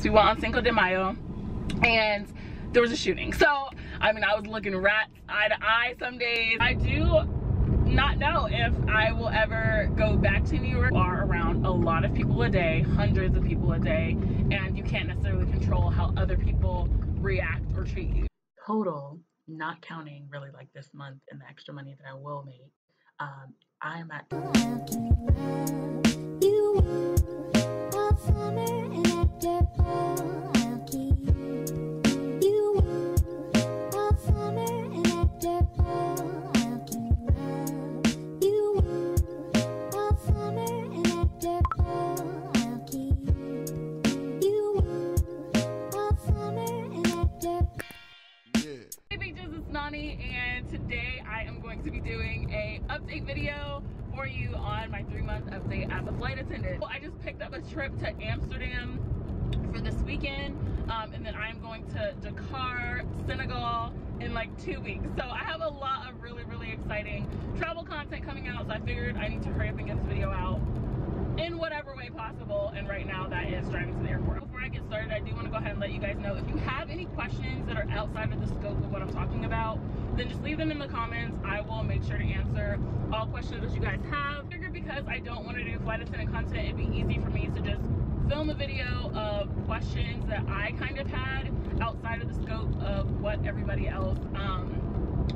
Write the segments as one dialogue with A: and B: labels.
A: We went on Cinco de Mayo and there was a shooting. So, I mean, I was looking rats eye to eye some days. I do not know if I will ever go back to New York. Are around a lot of people a day, hundreds of people a day, and you can't necessarily control how other people react or treat you. Total, not counting really like this month and the extra money that I will make, I am at and today I am going to be doing a update video for you on my 3-month update as a flight attendant. I just picked up a trip to Amsterdam for this weekend, and then I'm going to Dakar, Senegal in like 2 weeks. So I have a lot of really exciting travel content coming out, so I figured I need to hurry up and get this video out in whatever way possible, and right now that is driving to the airport. Before I get started, I do want to go ahead and let you guys know, if you have any questions that are outside of the scope of what I'm talking about, then just leave them in the comments. I will make sure to answer all questions that you guys have. I figured because I don't want to do flight attendant content, it'd be easy for me to just film a video of questions that I kind of had outside of the scope of what everybody else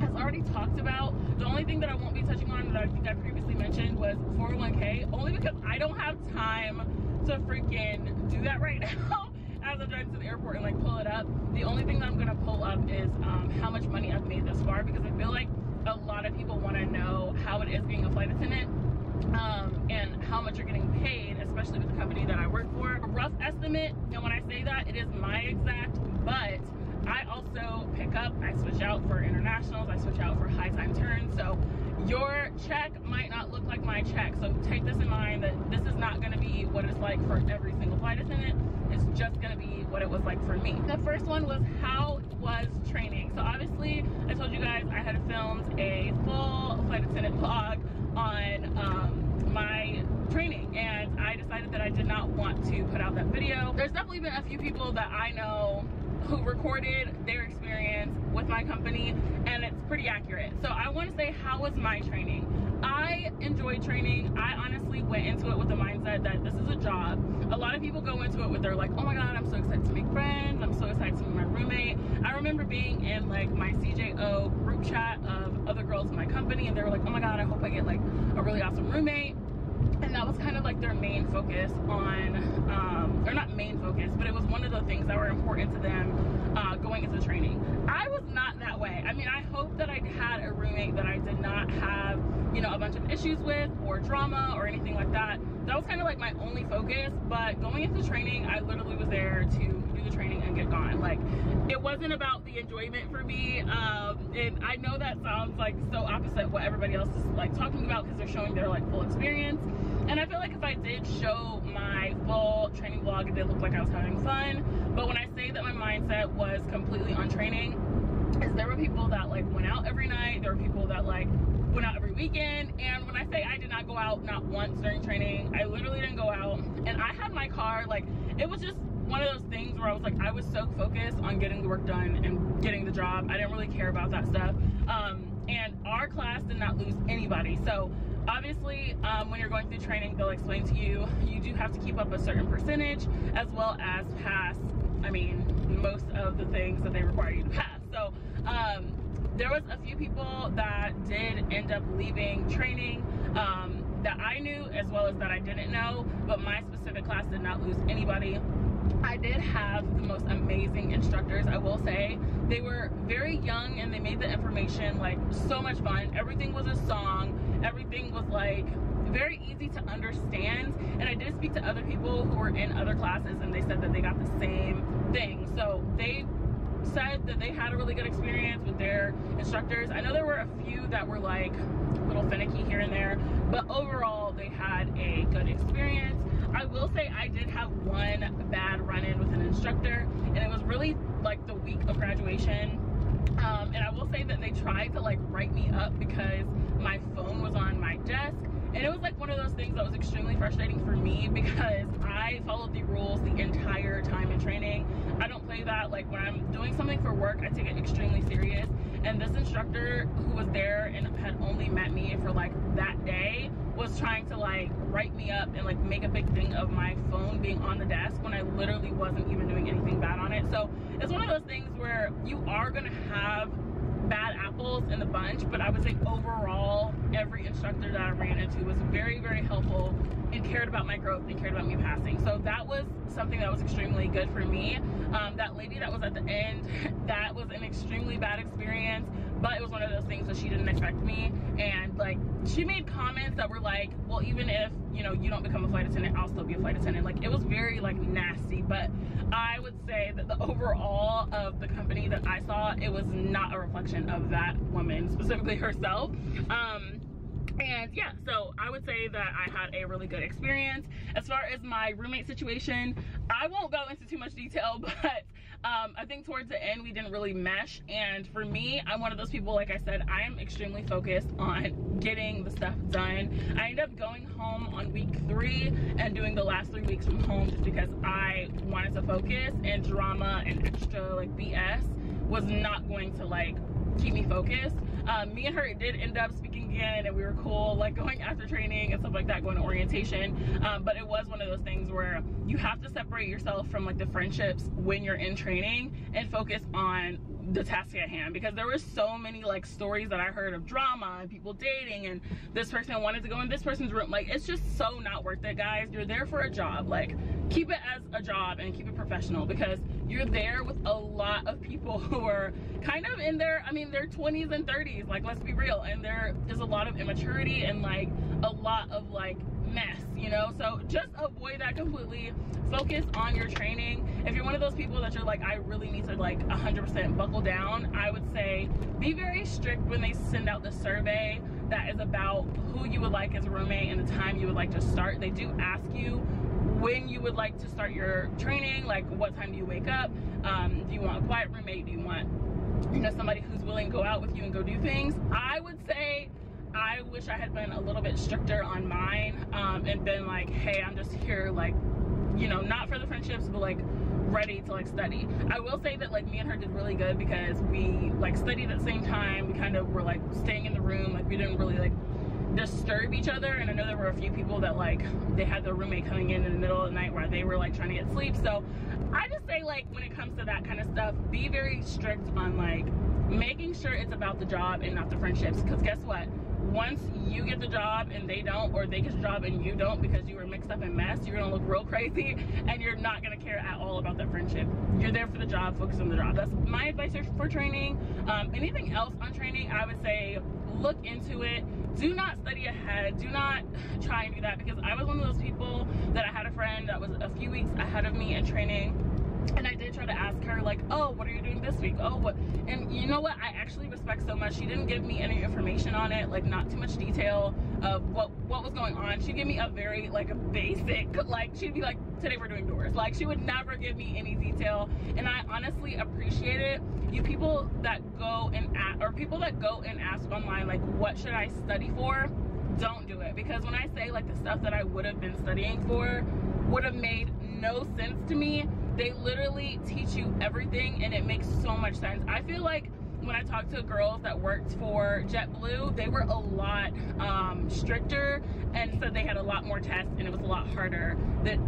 A: has already talked about. The only thing that I won't be touching on that I think I previously mentioned was 401k, only because I don't have time to freaking do that right now as I'm driving to the airport and like pull it up. The only thing that I'm gonna pull up is how much money I've made thus far, because I feel like a lot of people want to know how it is being a flight attendant and how much you're getting paid, especially with the company that I work for. A rough estimate, and when I say that, it is my exact, but I also pick up, I switch out for internationals, I switch out for high time turns, so your check might not look like my check. So take this in mind, that this is not gonna be what it's like for every single flight attendant. It's just gonna be what it was like for me. The first one was, how was training? So obviously, I told you guys I had filmed a full flight attendant vlog on my training, and I decided that I did not want to put out that video. There's definitely been a few people that I know who recorded their experience with my company, and it's pretty accurate. So I want to say, how was my training? I enjoyed training. I honestly went into it with the mindset that this is a job. A lot of people go into it with, they're like, oh my god, I'm so excited to make friends, I'm so excited to meet my roommate. I remember being in like my 𝐤𝐥𝐿 group chat of other girls in my company, and they were like, oh my god, I hope I get like a really awesome roommate. And that was kind of like their main focus on, or not main focus, but it was one of the things that were important to them going into training. I was not that way. I mean, I hope that I had a roommate that I did not have, you know, a bunch of issues with or drama or anything like that. That was kind of like my only focus. But going into training, I literally was there to do the training and get gone. Like, it wasn't about the enjoyment for me. And I know that sounds like so opposite what everybody else is like talking about, because they're showing their like full experience. And I feel like if I did show my full training vlog, it did look like I was having fun. But when I say that my mindset was completely on training, is there were people that like went out every night, there were people that like went out every weekend. And when I say I did not go out not once during training, I literally didn't go out. And I had my car, like, it was just one of those things where I was like, I was so focused on getting the work done and getting the job. I didn't really care about that stuff. And our class did not lose anybody. So obviously, when you're going through training, they'll explain to you, you do have to keep up a certain percentage, as well as pass, I mean, most of the things that they require you to pass. So there was a few people that did end up leaving training that I knew, as well as that I didn't know, but my specific class did not lose anybody. I did have the most amazing instructors, I will say. They were very young and they made the information like so much fun. Everything was a song. Everything was like very easy to understand. And I did speak to other people who were in other classes, and they said that they got the same thing. So they said that they had a really good experience with their instructors. I know there were a few that were like a little finicky here and there, but overall they had a good experience. I will say I did have one bad run-in with an instructor, and it was really like the week of graduation. And I will say that they tried to like write me up because my phone was on my desk, And it was like one of those things that was extremely frustrating for me because I followed the rules the entire time in training. I don't play that. Like when I'm doing something for work, I take it extremely serious. And this instructor who was there and had only met me for like that day was trying to like write me up and like make a big thing of my phone being on the desk when I literally wasn't even doing anything bad on it. So it's one of those things where you are gonna have bad apples in the bunch, but I would say overall every instructor that I ran into was very, very helpful and cared about my growth and cared about me passing. So that was something that was extremely good for me. That lady that was at the end, that was an extremely bad experience, but it was one of those things that she didn't expect me. And like she made comments that were like, well, even if you know you don't become a flight attendant, I'll still be a flight attendant. Like it was very like nasty. But I would say that the overall of the company that I saw, it was not a reflection of that woman, specifically herself. And yeah, so I would say that I had a really good experience. As far as my roommate situation, I won't go into too much detail, but I think towards the end we didn't really mesh. And for me, I'm one of those people, like I said, I am extremely focused on getting the stuff done. I ended up going home on week 3 and doing the last 3 weeks from home just because I wanted to focus, and drama and extra like BS was not going to like keep me focused. Me and her did end up speaking again, and we were cool, like going after training and stuff like that, going to orientation. But it was one of those things where you have to separate yourself from like the friendships when you're in training and focus on the task at hand, because there were so many like stories that I heard of drama and people dating, and this person wanted to go in this person's room. Like it's just so not worth it, guys. You're there for a job. Like keep it as a job and keep it professional, because you're there with a lot of people who are kind of in their, I mean, their 20s and 30s, like let's be real, and there is a lot of immaturity and like a lot of like mess, you know. So just avoid that completely. Focus on your training. If you're one of those people that you're like, I really need to like 100% buckle down, I would say be very strict when they send out the survey that is about who you would like as a roommate and the time you would like to start. They do ask you when you would like to start your training, like what time do you wake up, do you want a quiet roommate, do you want, you know, somebody who's willing to go out with you and go do things. I would say I wish I had been a little bit stricter on mine, and been like, hey, I'm just here like, you know, not for the friendships, but like ready to like study. I will say that like me and her did really good because we like studied at the same time. We kind of were like staying in the room, like we didn't really like disturb each other. And I know there were a few people that like they had their roommate coming in the middle of the night where they were like trying to get sleep. So I just say like when it comes to that kind of stuff, be very strict on like making sure it's about the job and not the friendships, because guess what, once you get the job and they don't, or they get the job and you don't because you were mixed up in mess, you're gonna look real crazy and you're not gonna care at all about that friendship. You're there for the job, focus on the job. That's my advice for training. Anything else on training, I would say look into it. Do not study ahead. Do not try and do that, because I was one of those people that I had a friend that was a few weeks ahead of me in training. And I did try to ask her like, oh, what are you doing this week? Oh, what? And you know what, I actually respect so much, she didn't give me any information on it, like not too much detail of what was going on. She'd give me a very like a basic, like she'd be like, today we're doing doors. Like she would never give me any detail, and I honestly appreciate it. You people that go and ask online like, what should I study for? Don't do it, because when I say like the stuff that I would have been studying for would have made no sense to me. They literally teach you everything and it makes so much sense. I feel like when I talked to girls that worked for JetBlue, they were a lot stricter and said they had a lot more tests and it was a lot harder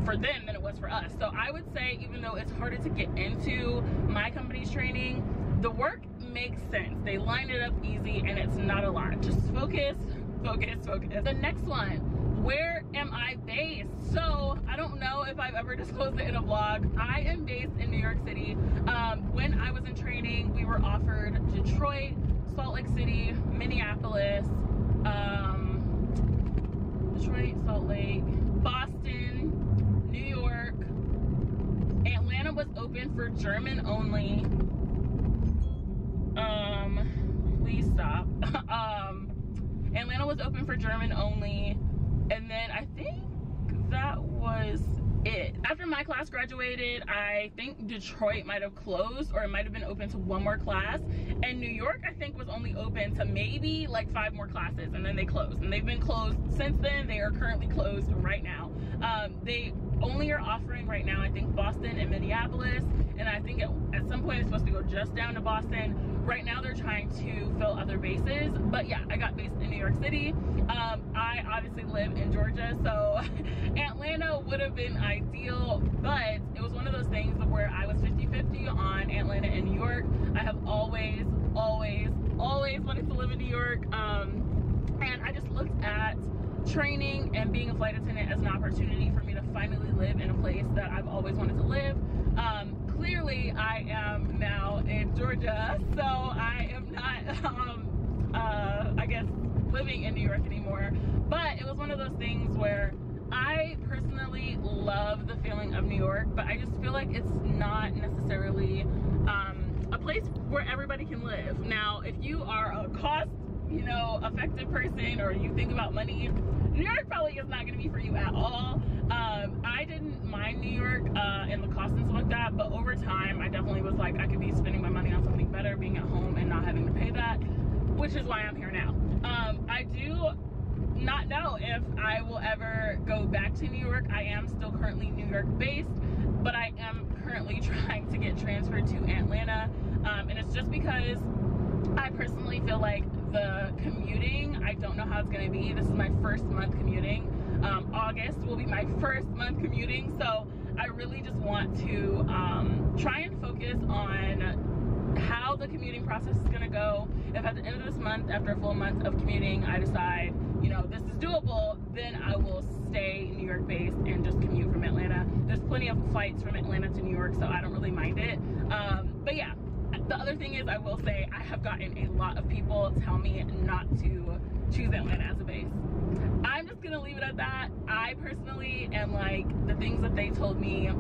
A: for them than it was for us. So I would say, even though it's harder to get into my company's training, the work makes sense. They line it up easy and it's not a lot. Just focus, focus, focus. The next one, where am I based? So I don't know if I've ever disclosed it in a vlog. I am based in New York City. When I was in training, we were offered Detroit, Salt Lake City, Minneapolis, Detroit, Salt Lake, Boston, New York. Atlanta was open for German only. Please stop. Atlanta was open for German only. And then I think that was it. After my class graduated, I think Detroit might have closed, or it might have been open to 1 more class, and New York I think was only open to maybe like 5 more classes, and then they closed, and they've been closed since then. They are currently closed right now. They only are offering right now, I think, Boston and Minneapolis, and I think at some point it's supposed to go just down to Boston. Right now they're trying to fill other bases, but yeah, I got based in New York City. I obviously live in Georgia, so Atlanta would have been ideal, but it was one of those things where I was 50-50 on Atlanta and New York. I have always wanted to live in New York, and I just looked at training and being a flight attendant as an opportunity for me to finally live in a place that I've always wanted to live. Clearly I am now in Georgia, so I am not I guess living in New York anymore, but it was one of those things where I personally love the feeling of New York, but I just feel like it's not necessarily a place where everybody can live. Now, if you are a cost, you know, effective person, or you think about money, New York probably is not going to be for you at all. I didn't mind New York and the cost and stuff like that, but over time I definitely was like, I could be spending my money on something better, being at home and not having to pay that, which is why I'm here now. I do not know if I will ever go back to New York. I am still currently New York based, but I am currently trying to get transferred to Atlanta, and it's just because I personally feel like the commuting, I don't know how it's going to be. This is my first month commuting. August will be my first month commuting, so I really just want to try and focus on how the commuting process is going to go. If at the end of this month, after a full month of commuting, I decide, you know, this is doable, then I will stay New York based and just commute from Atlanta. There's plenty of flights from Atlanta to New York, so I don't really mind it. But yeah, the other thing is, I will say I have gotten a lot of people tell me not to choose Atlanta as a base. I'm just gonna leave it at that. I personally am like, the things that they told me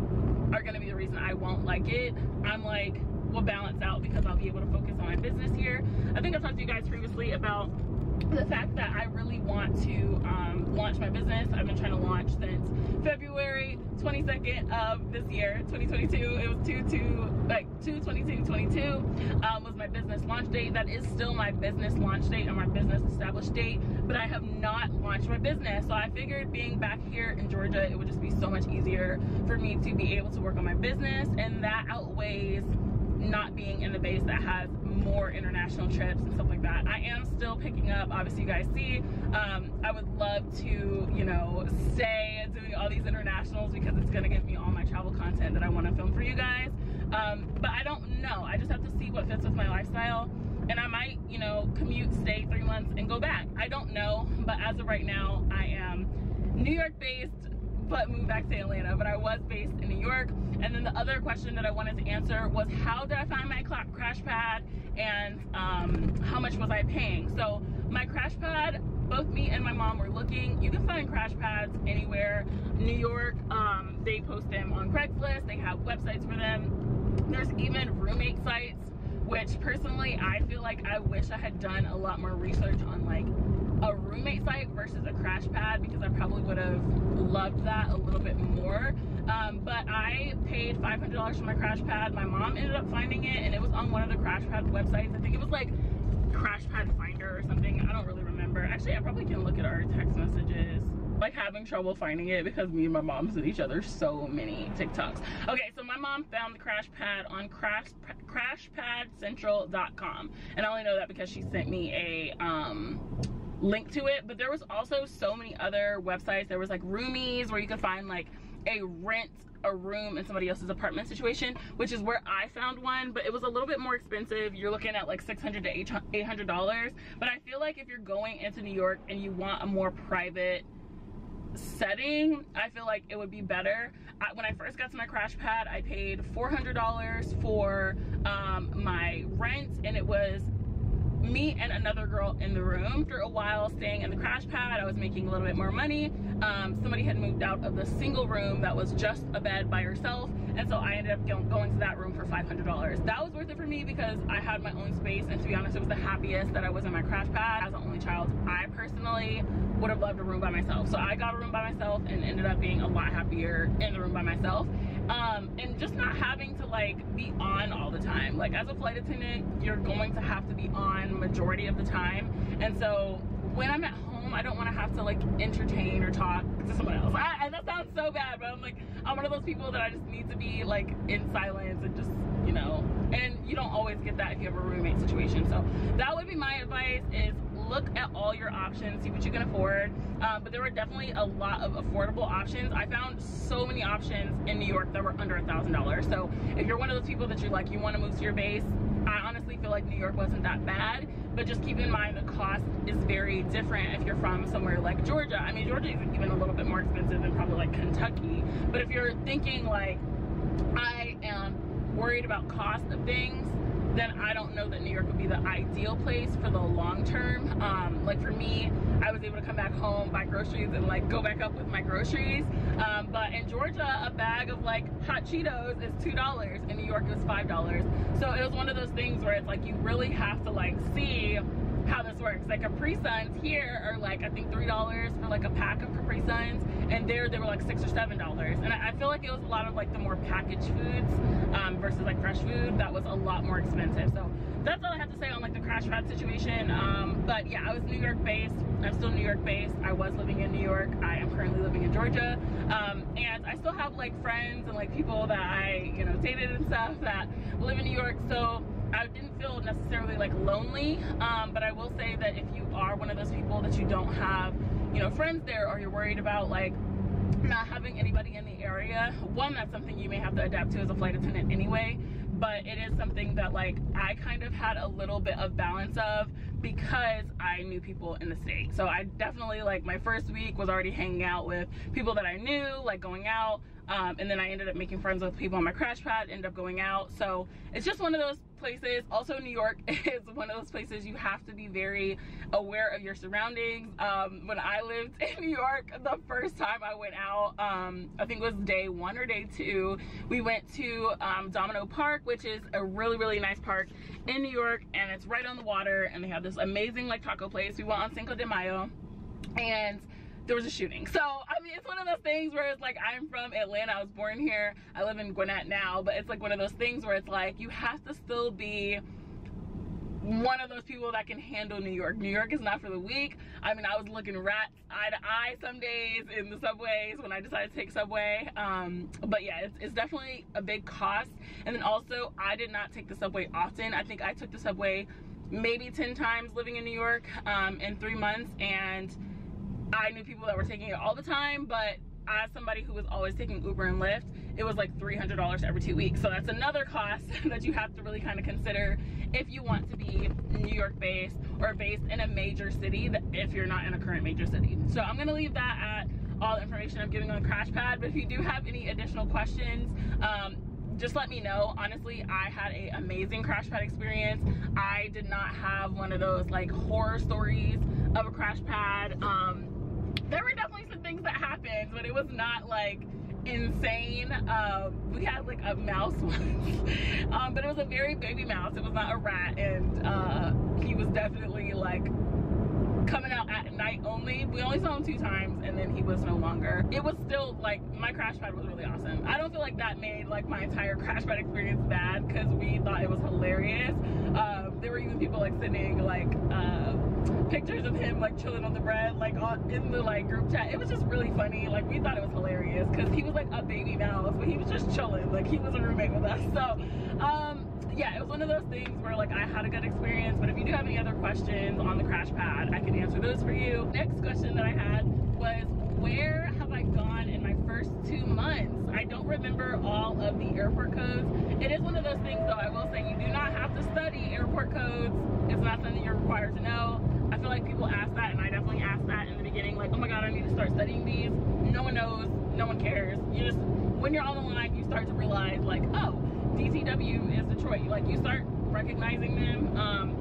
A: are gonna be the reason I won't like it. I'm like, we'll balance out because I'll be able to focus on my business here. I think I talked to you guys previously about the fact that I really want to launch my business. I've been trying to launch since February 22nd of this year, 2022. It was 2/22/22 was my business launch date. That is still my business launch date and my business established date, but I have not launched my business. So I figured being back here in Georgia, it would just be so much easier for me to be able to work on my business, and that outweighs not being in the base that has more international trips and stuff like that. I am still picking up, obviously you guys see, I would love to, you know, stay doing all these internationals because it's gonna give me all my travel content that I want to film for you guys. But I don't know, I just have to see what fits with my lifestyle, and I might, you know, commute, stay 3 months and go back. I don't know, but as of right now, I am New York based, but moved back to Atlanta, but I was based in New York. And then the other question that I wanted to answer was, how did I find my crash pad, and how much was I paying? So my crash pad, both me and my mom were looking. You can find crash pads anywhere. New York, they post them on Craigslist. They have websites for them. There's even roommate sites, which personally I feel like I wish I had done a lot more research on like a roommate site versus a crash pad, because I probably would have loved that a little bit more. But I paid $500 for my crash pad. My mom ended up finding it, and it was on one of the crash pad websites. I think it was like Crashpad Finder or something. I don't really remember. Actually, I probably can look at our text messages. Like, having trouble finding it because me and my mom send each other so many TikToks. Okay, so my mom found the crash pad on crashpadscentral.com, and I only know that because she sent me a link to it. But there was also so many other websites. There was like Roomies, where you could find like a rent a room in somebody else's apartment situation, which is where I found one, but it was a little bit more expensive. You're looking at like $600 to $800. But I feel like if you're going into New York and you want a more private setting, I feel like it would be better. When I first got to my crash pad, I paid $400 for my rent, and it was me and another girl in the room. After a while staying in the crash pad, I was making a little bit more money. Somebody had moved out of the single room that was just a bed by herself, and so I ended up going to that room for $500. That was worth it for me because I had my own space, and to be honest, it was the happiest that I was in my crash pad. As an only child, I personally would have loved a room by myself, so I got a room by myself and ended up being a lot happier in the room by myself. And just not having to like be on all the time. Like as a flight attendant, you're going to have to be on majority of the time, and so when I'm at home, I don't want to have to like entertain or talk to someone else. And that sounds so bad, but I'm one of those people that I just need to be like in silence and just, you know, and you don't always get that if you have a roommate situation. So that would be my advice, is look at all your options, see what you can afford. But there were definitely a lot of affordable options. I found so many options in New York that were under $1,000. So if you're one of those people that you want to move to your base, I honestly feel like New York wasn't that bad, but just keep in mind the cost is very different if you're from somewhere like Georgia. I mean, Georgia is even a little bit more expensive than probably like Kentucky. But if you're thinking like, I am worried about cost of things, then I don't know that New York would be the ideal place for the long term. Like for me, I was able to come back home, buy groceries, and like go back up with my groceries. But in Georgia, a bag of like hot Cheetos is $2. In New York, it was $5. So it was one of those things where it's like you really have to like see how this works. Like Capri Suns here are like, I think $3 for like a pack of Capri Suns, and there they were like $6 or $7. And I feel like it was a lot of like the more packaged foods versus like fresh food that was a lot more expensive. So that's all I have to say on like the crash pad situation. But yeah, I was New York based. I'm still New York based. I was living in New York. I am currently living in Georgia. And I still have like friends and like people that I, you know, dated and stuff that live in New York. So I didn't feel necessarily like lonely, but I will say that if you are one of those people that you don't have, you know, friends there, or you're worried about like not having anybody in the area, one, that's something you may have to adapt to as a flight attendant anyway, but it is something that like I kind of had a little bit of balance of because I knew people in the state. So I definitely, like, my first week was already hanging out with people that I knew, like going out, and then I ended up making friends with people on my crash pad, ended up going out. So it's just one of those places. Also, New York is one of those places you have to be very aware of your surroundings. When I lived in New York, the first time I went out, I think it was day 1 or day 2, we went to Domino Park, which is a really, really nice park in New York, and it's right on the water, and they have this amazing like taco place. We went on Cinco de Mayo, and there was a shooting. So I mean, it's one of those things where it's like, I'm from Atlanta, I was born here, I live in Gwinnett now, but it's like one of those things where it's like you have to still be one of those people that can handle New York. New York is not for the weak. I mean, I was looking rats eye to eye some days in the subways when I decided to take subway. But yeah, it's definitely a big cost. And then also, I did not take the subway often. I think I took the subway maybe 10 times living in New York in 3 months, and I knew people that were taking it all the time, but as somebody who was always taking Uber and Lyft, it was like $300 every 2 weeks. So that's another cost that you have to really kind of consider if you want to be New York based or based in a major city, if you're not in a current major city. So I'm gonna leave that at all the information I'm giving on Crashpad, but if you do have any additional questions, just let me know. Honestly, I had an amazing Crashpad experience. I did not have one of those like horror stories of a Crashpad. There were definitely some things that happened, but it was not like insane. We had like a mouse once, but it was a very baby mouse. It was not a rat, and he was definitely like coming out at night only. We only saw him 2 times, and then he was no longer. It was still like, my crash pad was really awesome. I don't feel like that made like my entire crash pad experience bad, because we thought it was hilarious. There were even people like sending like pictures of him like chilling on the bread, like in the like group chat. It was just really funny. Like, we thought it was hilarious because he was like a baby mouse, but he was just chilling, like he was a roommate with us. So yeah, it was one of those things where like I had a good experience. But if you do have any other questions on the crash pad, I can answer those for you. Next question that I had was, where have I gone in my first 2 months? I don't remember all of the airport codes. It is one of those things though, I will say, you do not have to study airport codes. It's not something you're required to know. I feel like people ask that, and I definitely asked that in the beginning, like, oh my god, I need to start studying these. No one knows, no one cares. You just, when you're on the line, you start to realize like, oh, DTW is Detroit. Like, you start recognizing them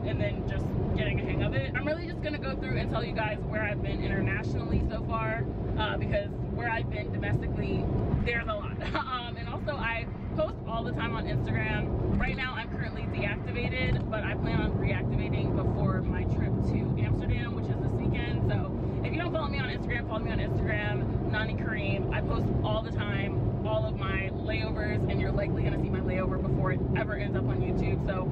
A: and then just getting a hang of it. I'm really just gonna go through and tell you guys where I've been internationally so far, because where I've been domestically, there's a lot. And also I post all the time on Instagram. Right now I'm currently deactivated, but I plan on reactivating before my trip to Amsterdam, which is this weekend. So if you don't follow me on Instagram, follow me on Instagram, Nani Kareem. I post all the time, all of my layovers, and you're likely gonna see my layover before it ever ends up on YouTube. So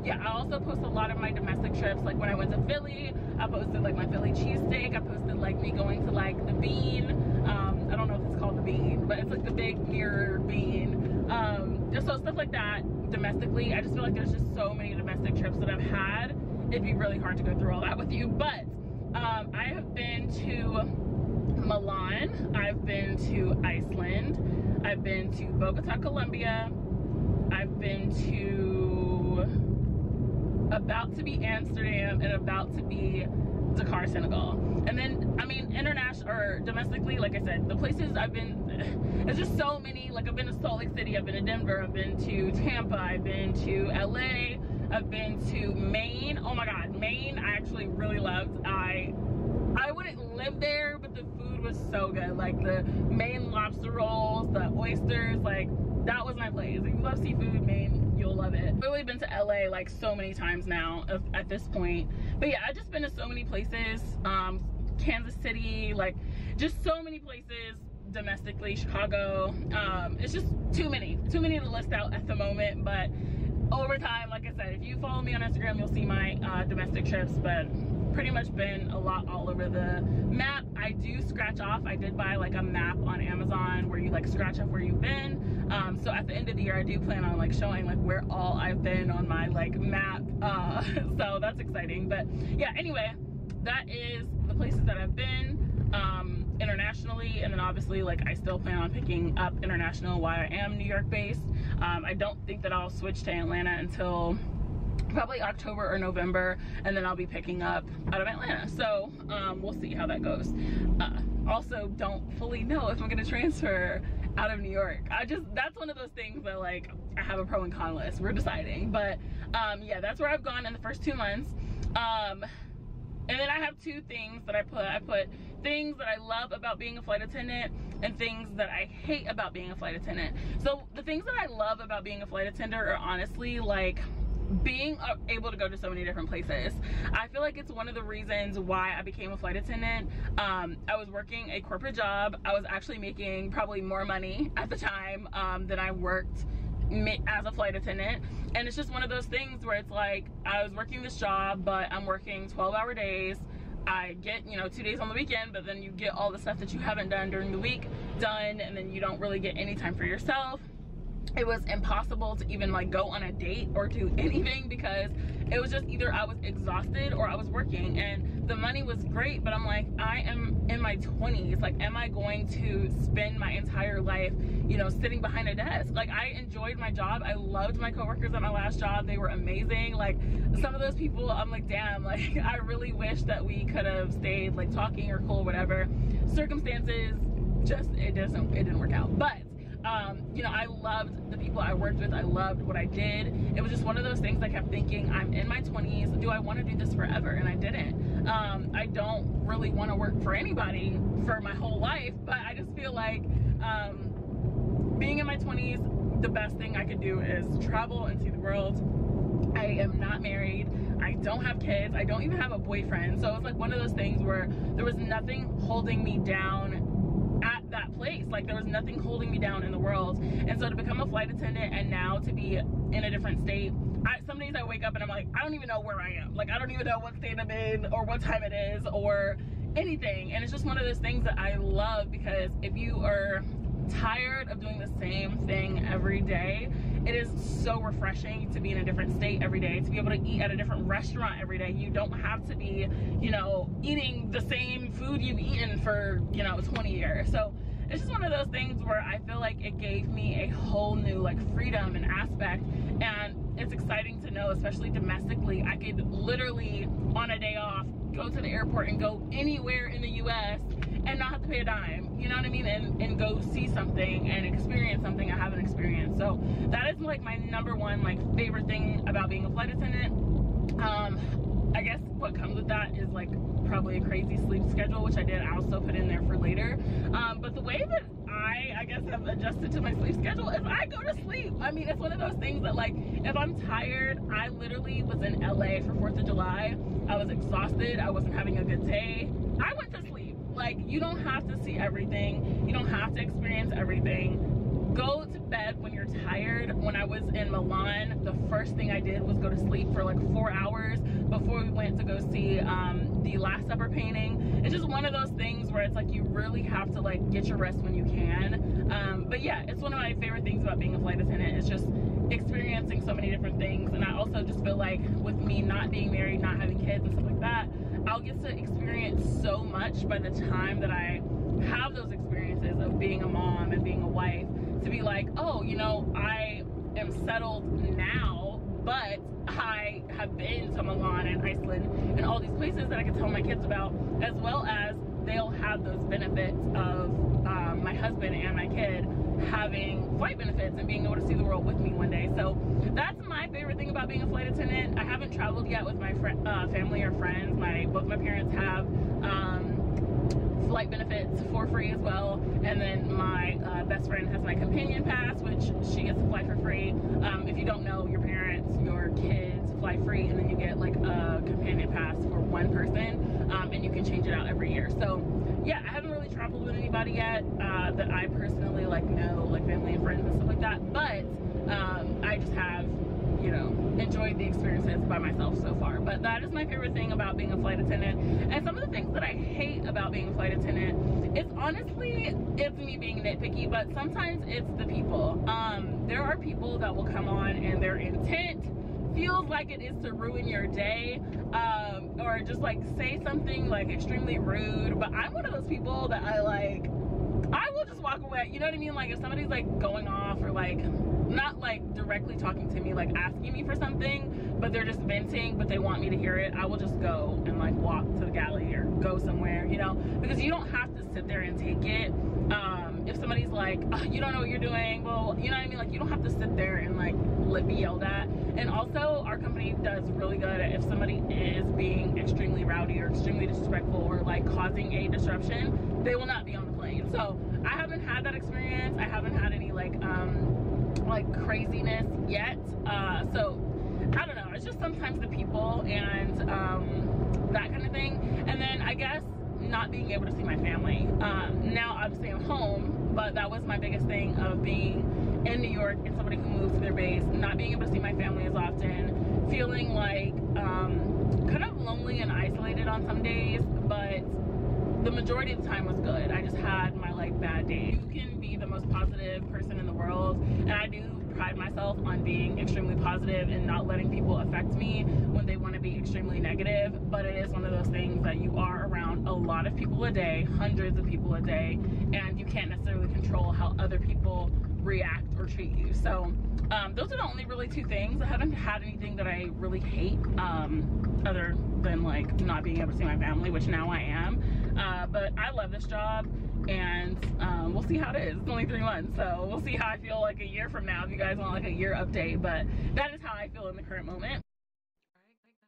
A: yeah, I also post a lot of my domestic trips. Like when I went to Philly, I posted like my Philly cheesesteak. I posted like me going to like the Bean. I don't know if it's called the Bean, but it's like the big mirror bean. Just so stuff like that domestically. I just feel like there's just so many domestic trips that I've had. It'd be really hard to go through all that with you, but I have been to Milan, I've been to Iceland, I've been to Bogota, Colombia, I've been to about to be Amsterdam, and about to be Dakar, Senegal. And then, I mean, international or domestically, like I said, the places I've been, it's just so many. Like I've been to Salt Lake City, I've been to Denver, I've been to Tampa, I've been to LA, I've been to Maine. Oh my God, Maine I actually really loved. I wouldn't live there, but the food was so good. Like the Maine lobster rolls, the oysters, like that was my place. If you love seafood, Maine, you'll love it. I've really been to LA like so many times now at this point. But yeah, I've just been to so many places. Kansas City, like just so many places domestically, Chicago. It's just too many to list out at the moment, but over time, like I said, if you follow me on Instagram, you'll see my domestic trips, but pretty much been a lot all over the map. I do scratch off. I did buy like a map on Amazon where you like scratch off where you've been. So at the end of the year, I do plan on like showing like where all I've been on my like map. So that's exciting. But yeah, anyway, that is the places that I've been internationally, and then obviously like I still plan on picking up international while I am New York based. I don't think that I'll switch to Atlanta until probably October or November, and then I'll be picking up out of Atlanta. So we'll see how that goes. Also don't fully know if I'm gonna transfer out of New York. That's one of those things that like I have a pro and con list. We're deciding, but yeah, that's where I've gone in the first 2 months. And then I have two things that I put things that I love about being a flight attendant and things that I hate about being a flight attendant. So the things that I love about being a flight attendant are honestly like being able to go to so many different places. I feel like it's one of the reasons why I became a flight attendant. I was working a corporate job. I was actually making probably more money at the time than I worked as a flight attendant, and it's just one of those things where it's like I was working this job, but I'm working 12-hour days. I get, you know, 2 days on the weekend, but then you get all the stuff that you haven't done during the week done, and then you don't really get any time for yourself. It was impossible to even like go on a date or do anything because it was just either I was exhausted or I was working, and the money was great, but I'm like, I am in my 20s. Like, am I going to spend my entire life, you know, sitting behind a desk? Like, I enjoyed my job. I loved my coworkers at my last job. They were amazing. Like, some of those people, I'm like, damn, like I really wish that we could have stayed like talking or cool, whatever. Circumstances, just it didn't work out. But you know, I loved the people I worked with. I loved what I did. It was just one of those things I kept thinking, I'm in my 20s. Do I want to do this forever? And I didn't. I don't really want to work for anybody for my whole life, but I just feel like being in my 20s, the best thing I could do is travel and see the world. I am not married. I don't have kids. I don't even have a boyfriend. So it's like one of those things where there was nothing holding me down at that place. Like, there was nothing holding me down in the world. And so to become a flight attendant and now to be in a different state, some days I wake up and I'm like, I don't even know where I am. Like, I don't even know what state I'm in or what time it is or anything. And it's just one of those things that I love, because if you are tired of doing the same thing every day, it is so refreshing to be in a different state every day, to be able to eat at a different restaurant every day. You don't have to be, you know, eating the same food you've eaten for, you know, 20 years. So it's just one of those things where I feel like it gave me a whole new like freedom and aspect, and it's exciting to know, especially domestically, I could literally on a day off go to the airport and go anywhere in the US and not have to pay a dime, you know what I mean, and go see something and experience something I haven't experienced. So that is like my number one like favorite thing about being a flight attendant. I guess what comes with that is like probably a crazy sleep schedule, which I'll still put in there for later. But the way that I guess have adjusted to my sleep schedule is I go to sleep. I mean, it's one of those things that like, if I'm tired, I literally was in LA for 4th of July. I was exhausted. I wasn't having a good day. I went to sleep. Like, you don't have to see everything. You don't have to experience everything. Go to bed when you're tired. When I was in Milan, the first thing I did was go to sleep for like 4 hours before we went to go see the Last Supper painting. It's just one of those things where it's like you really have to like get your rest when you can. But yeah, it's one of my favorite things about being a flight attendant. It's just experiencing so many different things. And I also just feel like with me not being married, not having kids and stuff like that, I'll get to experience so much by the time that I have those experiences of being a mom and being a wife, to be like, oh, you know, I am settled now, but I have been to Milan and Iceland and all these places that I can tell my kids about, as well as they'll have those benefits of my husband and my kid having flight benefits and being able to see the world with me one day. So that's my favorite thing about being a flight attendant. I haven't traveled yet with my family or friends. Both my parents have flight benefits for free as well, and then my best friend has my companion pass, which she gets to fly for free. If you don't know, your parents, your kids fly free, and then you get like a companion pass for one person, and you can change it out every year. So yeah, I haven't really traveled with anybody yet that I personally like know, like family and friends and stuff like that, but I just have, you know, enjoyed the experiences by myself so far. But that is my favorite thing about being a flight attendant. And some of the things that I hate about being a flight attendant, it's honestly, it's me being nitpicky, but sometimes it's the people. There are people that will come on and their intent feels like it is to ruin your day, or just like say something like extremely rude. But I'm one of those people that I will just walk away, you know what I mean? Like if somebody's like going off, or like not like directly talking to me, like asking me for something, but they're just venting, but they want me to hear it, I will just go and like walk to the galley or go somewhere, you know, because you don't have to sit there and take it. If somebody's like, oh, you don't know what you're doing, well, you know what I mean? Like you don't have to sit there and like be yelled at. And also our company does really good at, if somebody is being extremely rowdy or extremely disrespectful or like causing a disruption, they will not be on the plane. So I haven't had that experience. I haven't had any like craziness yet. So I don't know, it's just sometimes the people and that kind of thing. And then I guess not being able to see my family. Now obviously I'm home, but that was my biggest thing of being in New York and somebody who moves to their base, not being able to see my family as often, feeling like kind of lonely and isolated on some days, but the majority of the time was good. I just had my like bad days. You can be the most positive person in the world, and I do pride myself on being extremely positive and not letting people affect me when they want to be extremely negative. But it is one of those things that you are around a lot of people a day, hundreds of people a day, and you can't necessarily control how other people react or treat you. So those are the only really two things. I haven't had anything that I really hate other than like not being able to see my family, which now I am. But I love this job, and we'll see how it is. It's only 3 months, so we'll see how I feel like a year from now if you guys want like a year update. But that is how I feel in the current moment.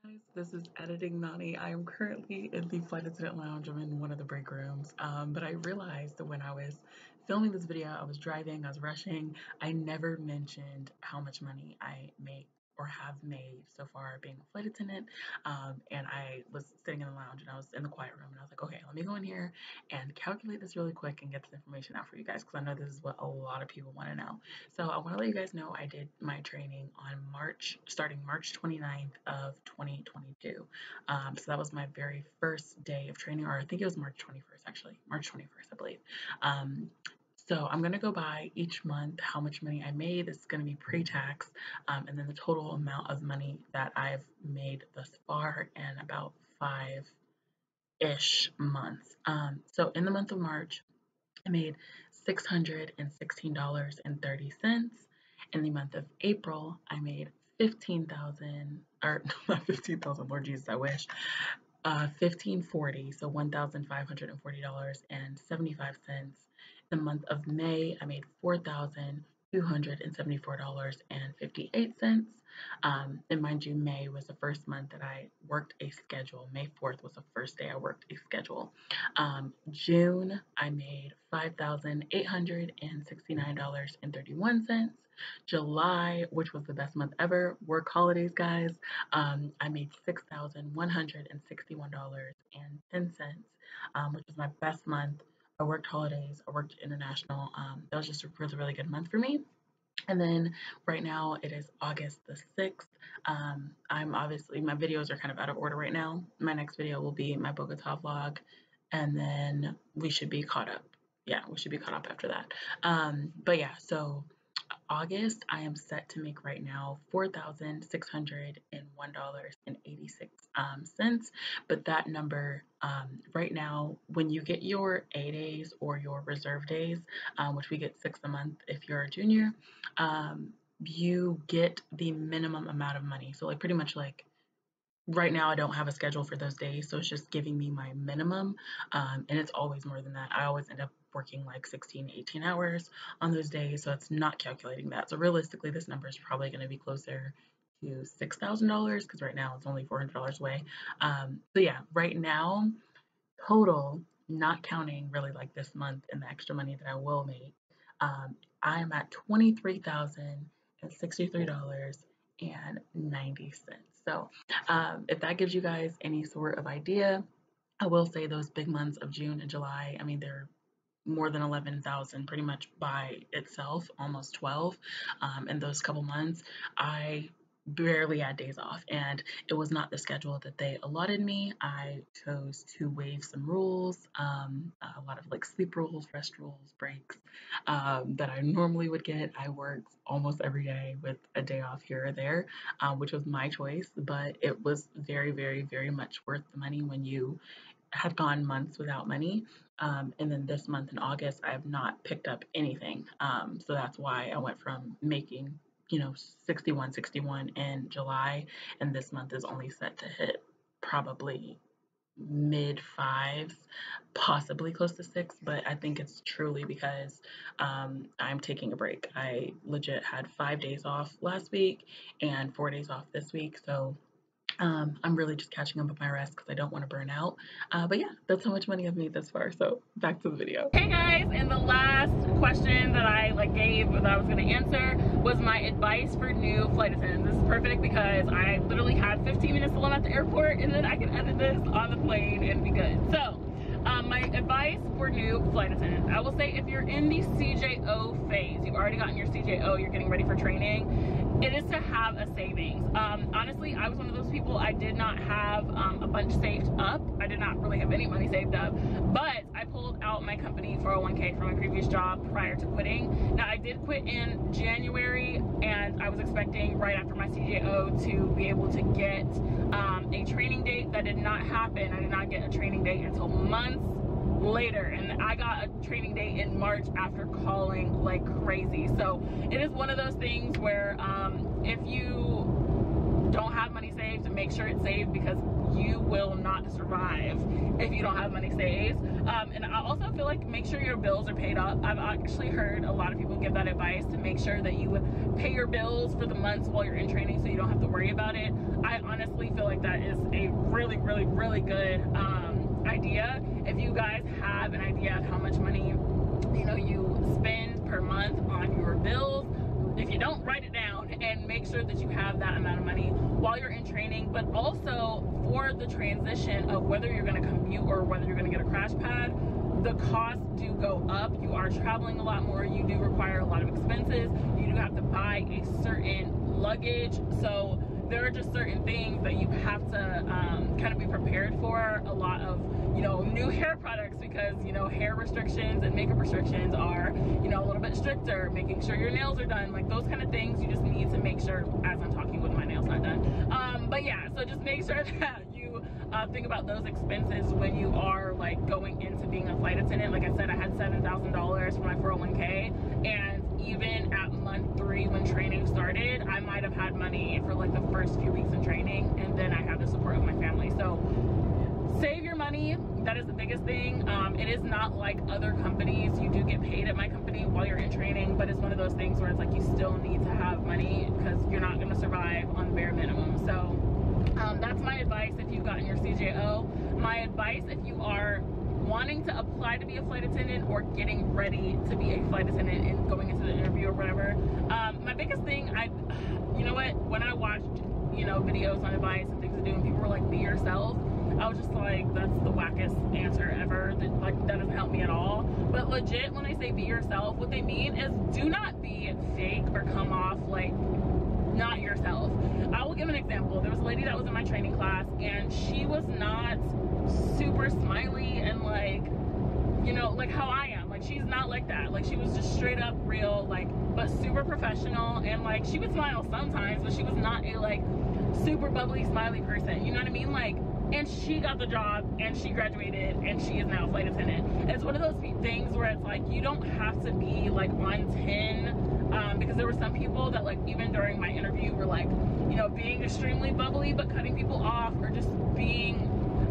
A: Alright guys, this is Editing Nani. I am currently in the flight attendant lounge. I'm in one of the break rooms, but I realized that when I was filming this video, I was driving, I was rushing. I never mentioned how much money I make or have made so far being a flight attendant. And I was sitting in the lounge and I was in the quiet room and I was like, okay, let me go in here and calculate this really quick and get this information out for you guys, because I know this is what a lot of people want to know. So I want to let you guys know I did my training on starting March 29th of 2022. So that was my very first day of training, or I think it was March 21st actually, March 21st, I believe. So I'm going to go by each month how much money I made. This is going to be pre-tax, and then the total amount of money that I've made thus far in about 5-ish months. So in the month of March, I made $616.30. In the month of April, I made $15,000, or not $15,000, Lord Jesus, I wish. $1,540, so $1,540.75. The month of May, I made $4,274.58. And mind you, May was the first month that I worked a schedule. May 4th was the first day I worked a schedule. June, I made $5,869.31. July, which was the best month ever, work holidays, guys, I made $6,161.10, which was my best month. I worked holidays, I worked international. That was just a really, really good month for me. And then right now it is August the 6th. I'm obviously, my videos are kind of out of order right now. My next video will be my Bogota vlog, and then we should be caught up. Yeah, we should be caught up after that. But yeah, so August, I am set to make right now $4,601.86. But that number right now, when you get your A days or your reserve days, which we get 6 a month if you're a junior, you get the minimum amount of money. So like pretty much like right now I don't have a schedule for those days, so it's just giving me my minimum, and it's always more than that. I always end up working like 16, 18 hours on those days, so it's not calculating that. So realistically, this number is probably going to be closer to $6,000 because right now it's only $400 away. So yeah, right now, total, not counting really like this month and the extra money that I will make, I am at $23,063.90. So if that gives you guys any sort of idea, I will say those big months of June and July, I mean, they're more than 11,000 pretty much by itself, almost 12. In those couple months, I barely had days off, and it was not the schedule that they allotted me. I chose to waive some rules, a lot of like sleep rules, rest rules, breaks that I normally would get. I worked almost every day with a day off here or there, which was my choice, but it was very, very, very much worth the money when you had gone months without money. And then this month in August, I have not picked up anything. So that's why I went from making, 61 in July, and this month is only set to hit probably mid fives, possibly close to 6, but I think it's truly because I'm taking a break. I legit had 5 days off last week and 4 days off this week, so I'm really just catching up with my rest because I don't want to burn out. But yeah, that's how much money I've made this far. So back to the video. Hey guys, and the last question that I gave that I was going to answer was my advice for new flight attendants. This is perfect because I literally had 15 minutes till I'm at the airport, and then I can edit this on the plane and be good. So my advice for new flight attendants, I will say if you're in the CJO phase, you've already gotten your CJO, you're getting ready for training, it is to have a savings. Honestly, I was one of those people, I did not have a bunch saved up. I did not really have any money saved up, but I pulled out my company 401k from my previous job prior to quitting. Now, I did quit in January, and I was expecting right after my CJO to be able to get a training date. That did not happen. I did not get a training date until months later, and I got a training date in March after calling like crazy. So it is one of those things where if you don't have money saved, make sure it's saved, because you will not survive if you don't have money saved. And I also feel like make sure your bills are paid up. I've actually heard a lot of people give that advice, to make sure that you pay your bills for the months while you're in training so you don't have to worry about it. I honestly feel like that is a really, really, really good idea. If you guys have an idea of how much money you spend per month on your bills, if you don't, write it down and make sure that you have that amount of money while you're in training. But also for the transition of whether you're going to commute or whether you're going to get a crash pad, the costs do go up. You are traveling a lot more. You do require a lot of expenses. You do have to buy a certain luggage. So there are just certain things that you have to kind of be prepared for. A lot of new hair products, because hair restrictions and makeup restrictions are a little bit stricter. Making sure your nails are done, like those kind of things, you just need to make sure, as I'm talking with my nails not done. But yeah, so just make sure that you think about those expenses when you are going into being a flight attendant. Like I said, I had $7,000 for my 401k, and even at month 3 when training started, I might have had money for the first few weeks in training, and then I had the support of my family. So money. That is the biggest thing. It is not like other companies. You do get paid at my company while you're in training, but it's one of those things where it's like you still need to have money because you're not going to survive on bare minimum. So that's my advice if you've gotten your CJO. My advice if you are wanting to apply to be a flight attendant or getting ready to be a flight attendant and going into the interview or whatever, my biggest thing, you know what, when I watched, you know, videos on advice and things to do and people were like, be yourself, I was just like, that's the wackest answer ever. That doesn't help me at all. But legit, when they say be yourself, what they mean is do not be fake or come off like not yourself. I will give an example. There was a lady that was in my training class and she was not super smiley and like, you know, like how I am. Like she's not like that. Like she was just straight up real, like, but super professional, and like she would smile sometimes, but she was not a like super bubbly smiley person, you know what I mean? Like, and she got the job and she graduated and she is now a flight attendant. It's one of those things where it's like you don't have to be like on 10, because there were some people that like even during my interview were like, you know, being extremely bubbly but cutting people off, or just being,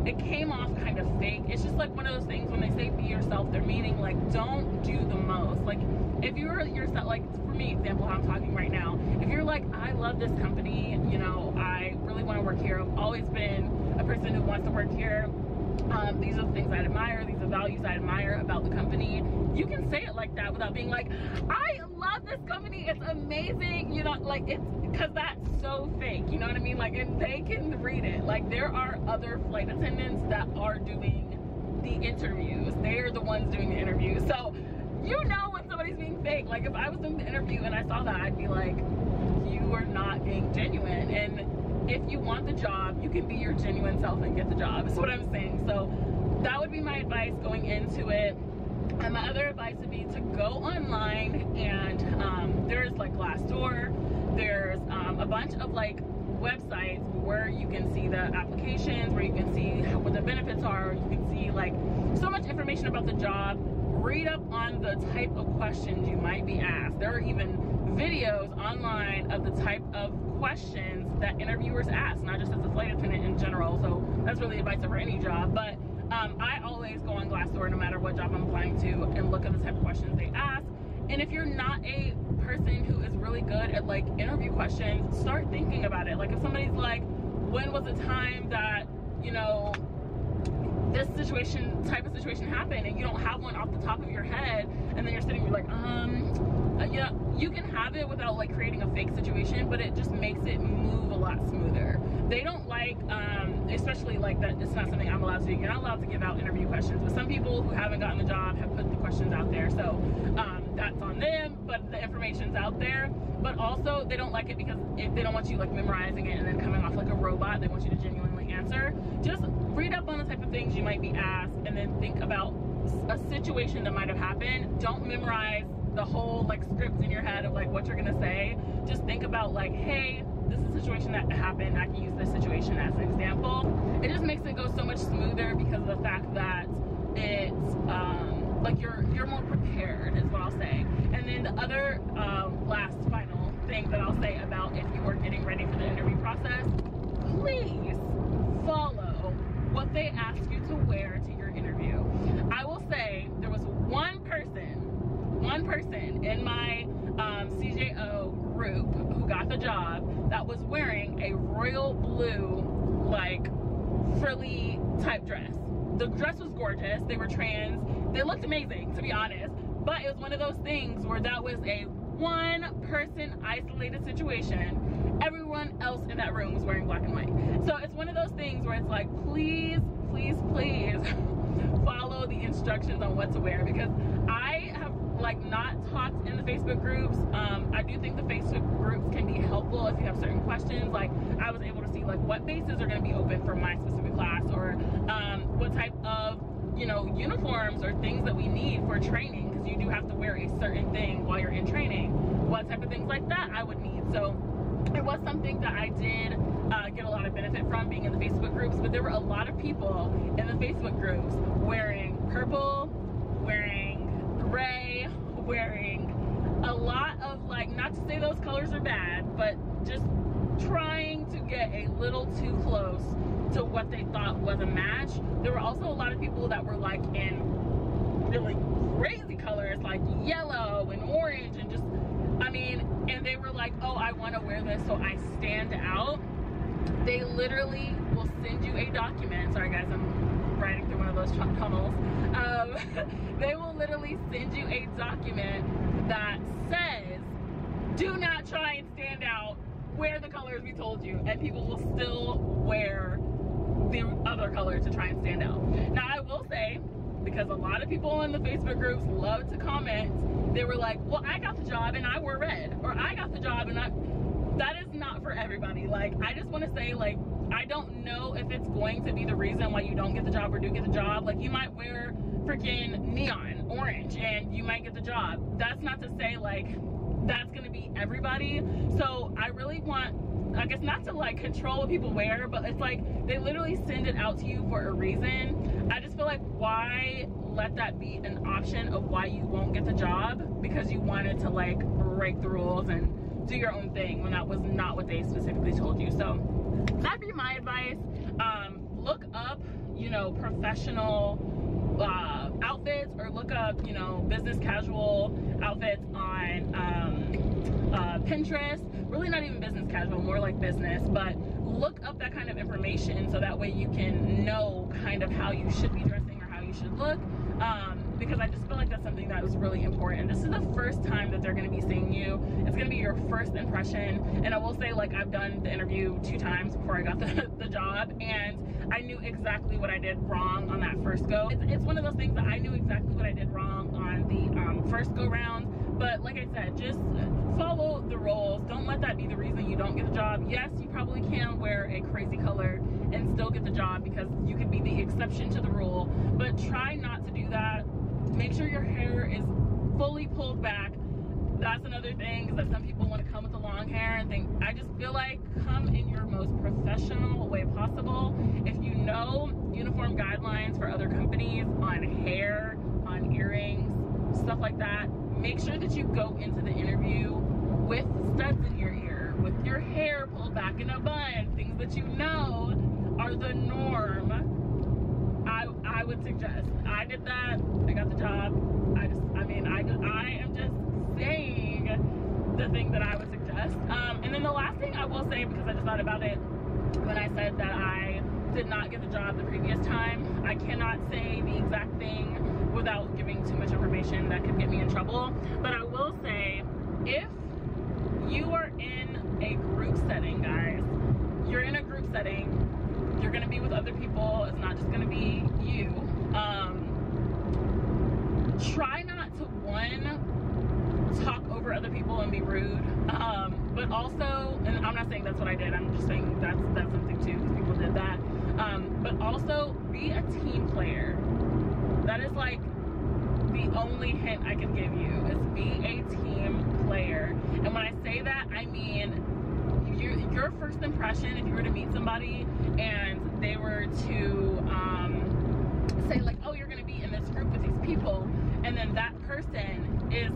A: it came off kind of fake. It's just like one of those things when they say be yourself, they're meaning like don't do the most. Like if you're yourself, like for me, example how I'm talking right now, if you're like, I love this company, you know, I really want to work here, I've always been a person who wants to work here, these are the things I admire, these are the values I admire about the company, you can say it like that without being like, I love this company, it's amazing, you know, like it's, because that's so fake, you know what I mean? Like, and they can read it. Like there are other flight attendants that are doing the interviews, they're the ones doing the interviews, so you know when somebody's being fake. Like if I was in the interview and I saw that, I'd be like, you are not being genuine. And if you want the job, you can be your genuine self and get the job, is what I'm saying. So that would be my advice going into it. And my other advice would be to go online, and there's like Glassdoor, there's a bunch of like websites where you can see the applications, where you can see what the benefits are, you can see like so much information about the job. Read up on the type of questions you might be asked. There are even videos online of the type of questions that interviewers ask, not just as a flight attendant in general. So that's really advice for any job, but I always go on Glassdoor no matter what job I'm applying to and look at the type of questions they ask. And if you're not a person who is really good at like interview questions, start thinking about it. Like if somebody's like, when was the time that, you know, this type of situation happened, and you don't have one off the top of your head, and then you're sitting here like, yeah, you can have it without like creating a fake situation, but it just makes it move a lot smoother. They don't like, especially like that, it's not something I'm allowed to do. You're not allowed to give out interview questions, but some people who haven't gotten the job have put the questions out there, so that's on them, but the information's out there. But also they don't like it because if they don't want you like memorizing it and then coming off like a robot, they want you to genuinely answer. Just read up on the type of things you might be asked, and then think about a situation that might have happened. Don't memorize the whole like script in your head of like what you're gonna say. Just think about like, hey, this is a situation that happened, I can use this situation as an example. It just makes it go so much smoother because of the fact that it's like you're more prepared, is what I'll say. And then the other last final thing that I'll say about if you are getting ready for the interview process, please follow what they ask you to wear to your interview. I will say there was one person in my CJO group who got the job that was wearing a royal blue like frilly type dress. The dress was gorgeous, they were trans, they looked amazing to be honest, but it was one of those things where that was a one person isolated situation. Everyone else in that room was wearing black and white. So it's one of those things where it's like, please follow the instructions on what to wear, because I have like not talked in the Facebook groups. I do think the Facebook groups can be helpful if you have certain questions. Like I was able to see like what bases are going to be open for my specific class, or what type of, you know, uniforms or things that we need for training, because you do have to wear a certain thing while you're in training. What type of things like that I would need. So it was something that I did get a lot of benefit from being in the Facebook groups, but there were a lot of people in the Facebook groups wearing purple, wearing gray, wearing a lot of like, not to say those colors are bad, but just trying to get a little too close to what they thought was a match. There were also a lot of people that were like in really crazy colors, like yellow and orange, and just, I mean, and they were like, oh, I want to wear this so I stand out. They literally will send you a document. Sorry guys, I'm riding through one of those tunnels. They will literally send you a document that says, do not try and stand out, wear the colors we told you, and people will still wear the other color to try and stand out. Now I will say, because a lot of people in the Facebook groups love to comment, they were like, well, I got the job and I wore red, or I got the job and that is not for everybody. Like, I just want to say, like, I don't know if it's going to be the reason why you don't get the job or do get the job. Like, you might wear freaking neon orange and you might get the job. That's not to say like that's gonna be everybody. So I really want, I guess, not to like control what people wear, but it's like they literally send it out to you for a reason. I just feel like, why let that be an option of why you won't get the job because you wanted to like break the rules and do your own thing when that was not what they specifically told you. So that'd be my advice. Look up, you know, professional outfits, or look up, you know, business casual outfits on Pinterest. Really not even business casual, more like business, but look up that kind of information so that way you can know kind of how you should be dressing or how you should look. Because I just feel like that's something that was really important. This is the first time that they're going to be seeing you. It's going to be your first impression. And I will say, like, I've done the interview 2 times before I got the job, and I knew exactly what I did wrong on that first go. It's one of those things that I knew exactly what I did wrong on the first go round. But like I said, just follow the rules. Don't let that be the reason you don't get the job. Yes, you probably can wear a crazy color and still get the job because you could be the exception to the rule, but try not to do that. Make sure your hair is fully pulled back. That's another thing, is that some people want to come with the long hair and think, I just feel like come in your most professional way possible. If you know uniform guidelines for other companies on hair, on earrings, stuff like that, make sure that you go into the interview with studs in your ear, with your hair pulled back in a bun, things that you know are the norm. I would suggest. I did that. I got the job. I am just saying the thing that I would suggest. And then the last thing I will say, because I just thought about it when I said that I did not get the job the previous time, I cannot say the exact thing without giving too much information that could get me in trouble. But I will say, if you are in a group setting, guys, you're in a group setting, you're gonna be with other people, it's not just gonna be you. Try not to, one, talk over other people and be rude, but also, and I'm not saying that's what I did, I'm just saying that's something too, because people did that, but also be a team player. That is like the only hint I can give you, is be a team player. And when I say that, I mean your first impression, if you were to meet somebody and they were to say like, oh, you're gonna be in this group with these people, and then that person is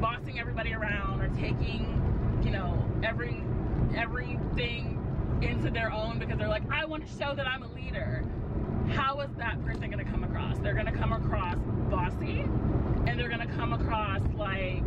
A: bossing everybody around or taking, you know, everything into their own because they're like, I want to show that I'm a leader. How is that person gonna come across? They're gonna come across bossy, and they're gonna come across like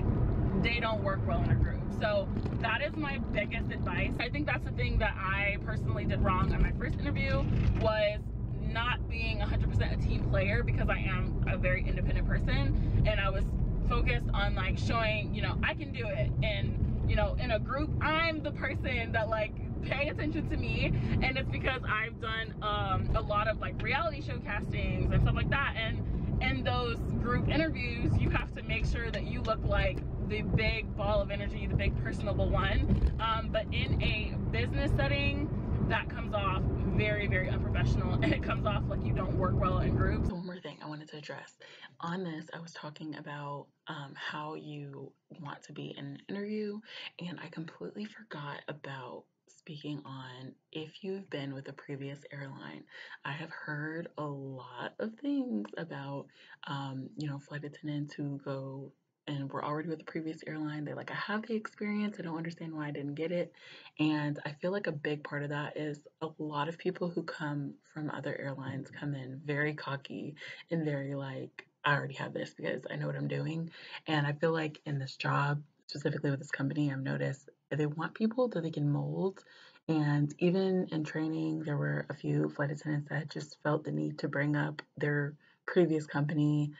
A: they don't work well in a group. So that is my biggest advice. I think that's the thing that I personally did wrong on my first interview, was not being 100% a team player, because I am a very independent person, and I was focused on like showing, you know, I can do it. And, you know, in a group, I'm the person that like pay attention to me, and it's because I've done a lot of like reality show castings and stuff like that, and in those group interviews you have to make sure that you look like the big ball of energy, the big personable one, but in a business setting that comes off very, very unprofessional, and it comes off like you don't work well in groups. One more thing I wanted to address on this, I was talking about how you want to be in an interview, and I completely forgot about speaking on if you've been with a previous airline. I have heard a lot of things about you know, flight attendants who go
B: and were already with the previous airline, they're like, I have the experience, I don't understand why I didn't get it. And I feel like a big part of that is a lot of people who come from other airlines come in very cocky and very like, I already have this because I know what I'm doing. And I feel like in this job, specifically with this company, I've noticed they want people that they can mold. And even in training, there were a few flight attendants that just felt the need to bring up their previous company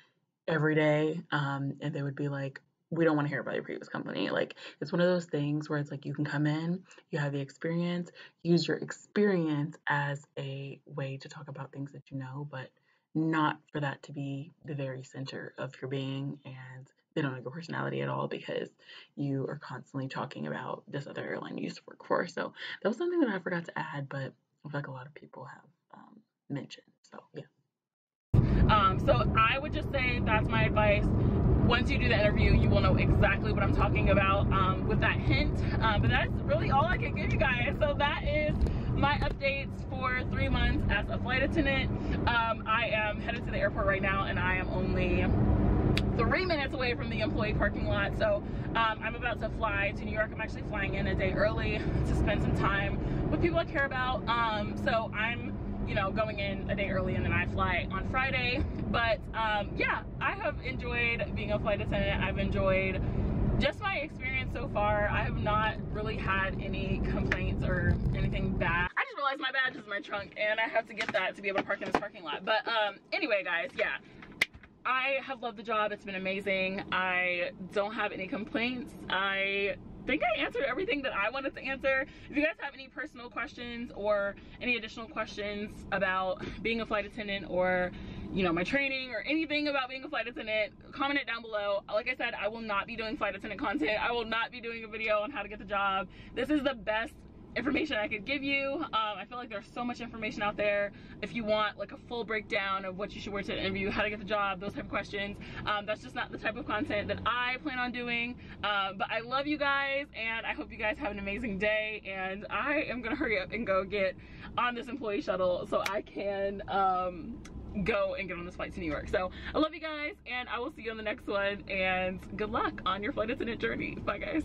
B: every day. And they would be like, we don't want to hear about your previous company. Like, it's one of those things where it's like you can come in, you have the experience, use your experience as a way to talk about things that you know, but not for that to be the very center of your being. And they don't know your personality at all because you are constantly talking about this other airline you used to work for. So that was something that I forgot to add, but I feel like a lot of people have mentioned. So yeah.
A: So I would just say that's my advice. Once you do the interview, you will know exactly what I'm talking about with that hint. But that's really all I can give you guys. So that is my updates for 3 months as a flight attendant. I am headed to the airport right now, and I am only 3 minutes away from the employee parking lot. So I'm about to fly to New York. I'm actually flying in a day early to spend some time with people I care about. So I'm, you know, going in a day early, and then I fly on Friday. But yeah, I have enjoyed being a flight attendant. I've enjoyed just my experience so far. I have not really had any complaints or anything bad. I just realized my badge is in my trunk, and I have to get that to be able to park in this parking lot. But anyway, guys, yeah, I have loved the job. It's been amazing. I don't have any complaints. I think I answered everything that I wanted to answer. If you guys have any personal questions or any additional questions about being a flight attendant, or you know, my training, or anything about being a flight attendant, comment it down below. Like I said, I will not be doing flight attendant content. I will not be doing a video on how to get the job. This is the best information I could give you. I feel like there's so much information out there. If you want like a full breakdown of what you should wear to the interview, how to get the job, those type of questions, that's just not the type of content that I plan on doing. But I love you guys, and I hope you guys have an amazing day, and I am gonna hurry up and go get on this employee shuttle so I can go and get on this flight to New York. So I love you guys, and I will see you on the next one, and good luck on your flight attendant journey. Bye guys.